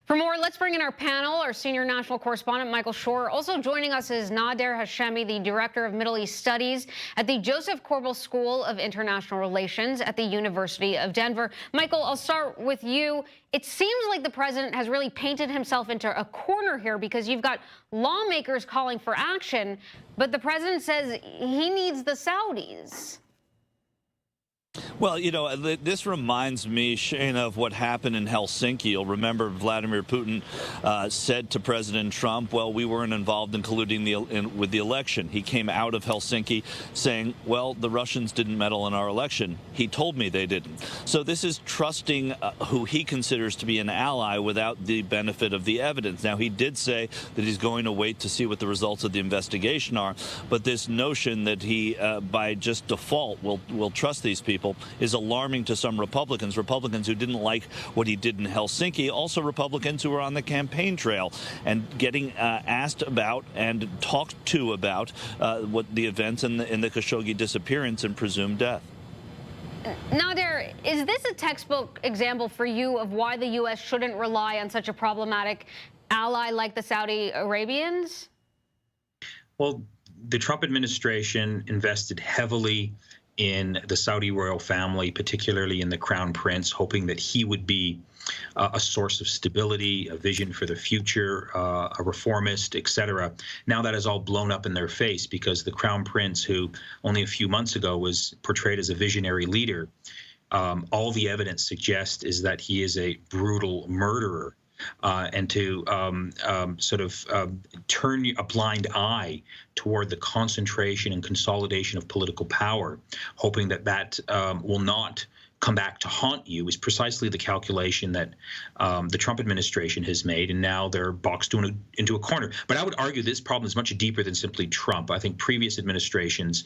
For more, let's bring in our panel. Our senior national correspondent, Michael Shore. Also joining us is Nader Hashemi, the Director of Middle East Studies at the Joseph Corbel School of International Relations at the University of Denver. Michael, I'll start with you. It seems like the president has really painted himself into a corner here because you've got lawmakers calling for action, but the president says he needs the Saudis. Well, you know, this reminds me, Shane, of what happened in Helsinki. You'll remember Vladimir Putin said to President Trump, well, we weren't involved in colluding with the election. He came out of Helsinki saying, well, the Russians didn't meddle in our election. He told me they didn't. So this is trusting who he considers to be an ally without the benefit of the evidence. Now, he did say that he's going to wait to see what the results of the investigation are. But this notion that he, by just default, will trust these people is alarming to some Republicans who didn't like what he did in Helsinki, also Republicans who were on the campaign trail and getting asked about and talked to about what the events in the Khashoggi disappearance and presumed death. Nader, is this a textbook example for you of why the U.S. shouldn't rely on such a problematic ally like the Saudi Arabians? Well, the Trump administration invested heavily in the Saudi royal family, particularly in the Crown Prince, hoping that he would be a source of stability, a vision for the future, a reformist, etc. Now that is all blown up in their face because the Crown Prince, who only a few months ago was portrayed as a visionary leader, all the evidence suggests is that he is a brutal murderer. And to turn a blind eye toward the concentration and consolidation of political power, hoping that that will not come back to haunt you, is precisely the calculation that the Trump administration has made, and now they're boxed into a corner. But I would argue this problem is much deeper than simply Trump. I think previous administrations,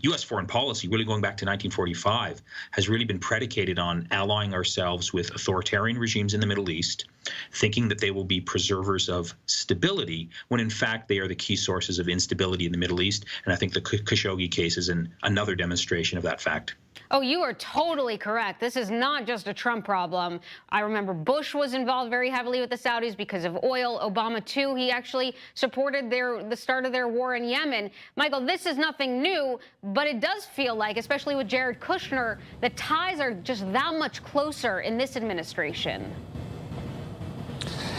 U.S. foreign policy, really going back to 1945, has really been predicated on allying ourselves with authoritarian regimes in the Middle East, thinking that they will be preservers of stability, when in fact they are the key sources of instability in the Middle East. And I think the Khashoggi case is another demonstration of that fact. Oh, you are totally correct. This is not just a Trump problem. I remember Bush was involved very heavily with the Saudis because of oil. Obama, too, he actually supported the start of their war in Yemen. Michael, this is nothing new, but it does feel like, especially with Jared Kushner, the ties are just that much closer in this administration.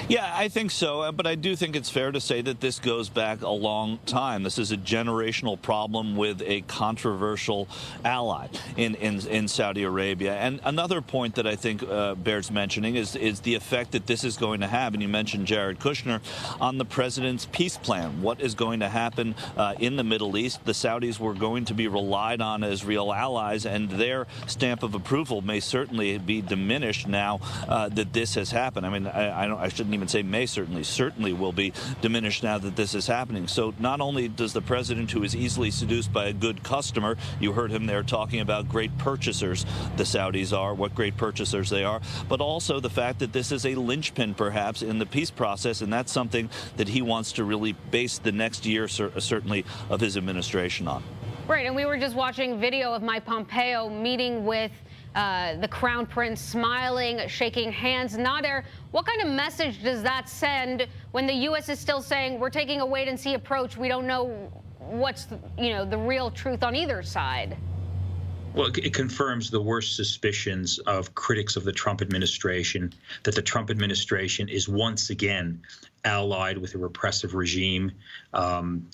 Yeah, I think so, but I do think it's fair to say that this goes back a long time. This is a generational problem with a controversial ally in Saudi Arabia. And another point that I think bears mentioning is the effect that this is going to have, and you mentioned Jared Kushner, on the president's peace plan. What is going to happen in the Middle East? The Saudis were going to be relied on as real allies, and their stamp of approval may certainly be diminished now that this has happened. I mean, I shouldn't even say may certainly will be diminished now that this is happening. So not only does the president, who is easily seduced by a good customer, you heard him there talking about great purchasers the Saudis are, what great purchasers they are, but also the fact that this is a linchpin perhaps in the peace process, and that's something that he wants to really base the next year certainly of his administration on. Right, and we were just watching video of Mike Pompeo meeting with the Crown Prince, smiling, shaking hands. Nader, what kind of message does that send when the U.S. is still saying we're taking a wait-and-see approach? We don't know what's the real truth on either side. Well, it confirms the worst suspicions of critics of the Trump administration, that the Trump administration is once again allied with a repressive regime.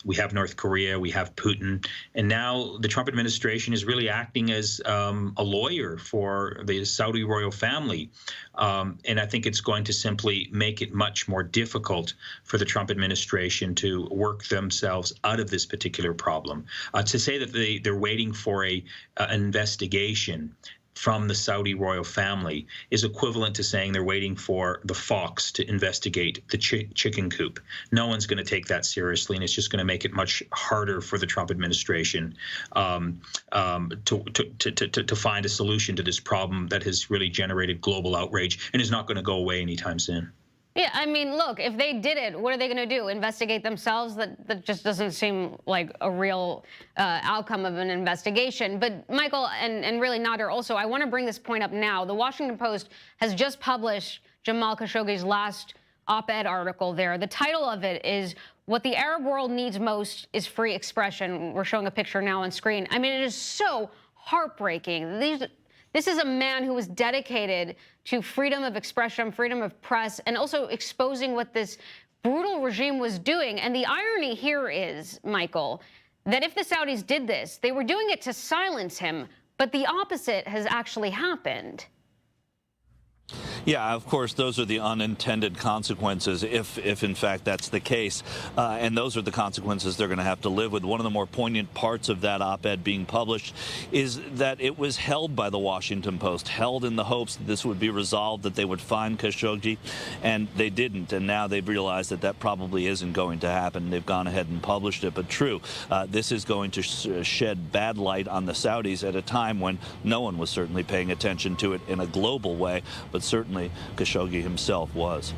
We have North Korea, we have Putin, and now the Trump administration is really acting as a lawyer for the Saudi royal family. And I think it's going to simply make it much more difficult for the Trump administration to work themselves out of this particular problem. To say that they're waiting for an investigation from the Saudi royal family is equivalent to saying they're waiting for the fox to investigate the chicken coop. No one's going to take that seriously, and it's just going to make it much harder for the Trump administration to find a solution to this problem that has really generated global outrage and is not going to go away anytime soon. Yeah, I mean, look, if they did it, what are they going to do? Investigate themselves? That just doesn't seem like a real outcome of an investigation. But Michael and really Nader, also, I want to bring this point up now. The Washington Post has just published Jamal Khashoggi's last op-ed article there. The title of it is "What the Arab World Needs Most is Free Expression." We're showing a picture now on screen. I mean, it is so heartbreaking. This is a man who was dedicated to freedom of expression, freedom of press, and also exposing what this brutal regime was doing. And the irony here is, Michael, that if the Saudis did this, they were doing it to silence him, but the opposite has actually happened. Yeah, of course, those are the unintended consequences if in fact that's the case. And those are the consequences they're going to have to live with. One of the more poignant parts of that op-ed being published is that it was held by the Washington Post, held in the hopes that this would be resolved, that they would find Khashoggi, and they didn't. And now they've realized that that probably isn't going to happen. They've gone ahead and published it. But true, this is going to shed bad light on the Saudis at a time when no one was certainly paying attention to it in a global way, but certainly Khashoggi himself was.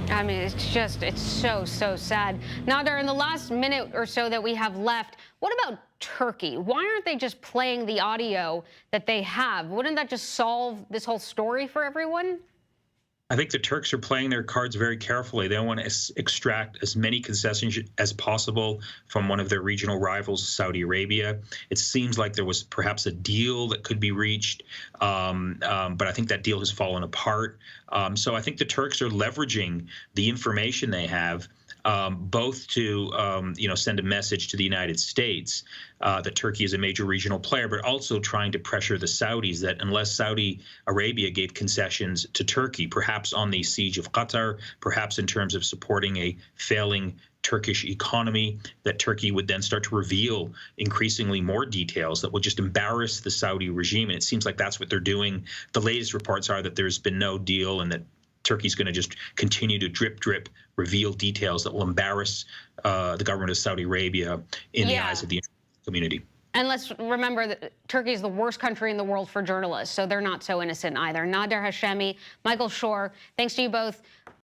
I mean, it's so sad. Nader, in the last minute or so that we have left, what about Turkey? Why aren't they just playing the audio that they have? Wouldn't that just solve this whole story for everyone? I think the Turks are playing their cards very carefully. They want to extract as many concessions as possible from one of their regional rivals, Saudi Arabia. It seems like there was perhaps a deal that could be reached, but I think that deal has fallen apart. So I think the Turks are leveraging the information they have, both to send a message to the United States that Turkey is a major regional player, but also trying to pressure the Saudis that unless Saudi Arabia gave concessions to Turkey, perhaps on the siege of Qatar, perhaps in terms of supporting a failing Turkish economy, that Turkey would then start to reveal increasingly more details that would just embarrass the Saudi regime. And it seems like that's what they're doing. The latest reports are that there's been no deal and that Turkey's going to just continue to drip reveal details that will embarrass the government of Saudi Arabia in the eyes of the international community. And let's remember that Turkey is the worst country in the world for journalists, so they're not so innocent either. Nader Hashemi, Michael Shore, thanks to you both.